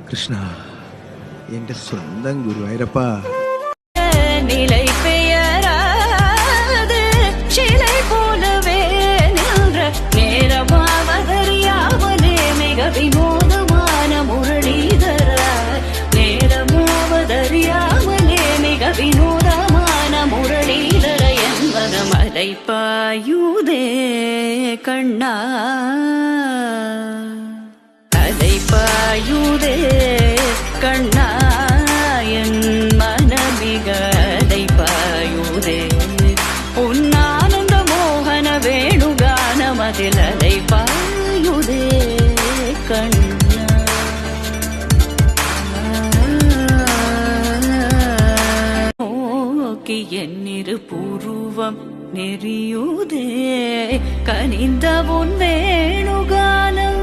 கிருஷ்ணா, என்ற சொந்தம் குருவாயிரப்பா. நிலை பெயராது சிலை போலவே நின்ற நேரமாவதறியாமலே மிக வினோதமான முரளிதர, நேரமாவதறியாமலே மிக வினோதமான முரளிதர என்பது மலை பாயுதே கண்ணா, அலை பாயுதே கண்ணா, என் மனமிக அலை பாயுதே உன்னானந்த மோகன வேணுகானமதில் அலை பாயுதே கண்ணா. நோக்கி என்னிரு பூர்வம் நெறியுதே கனிந்த உன் வேணுகானம்,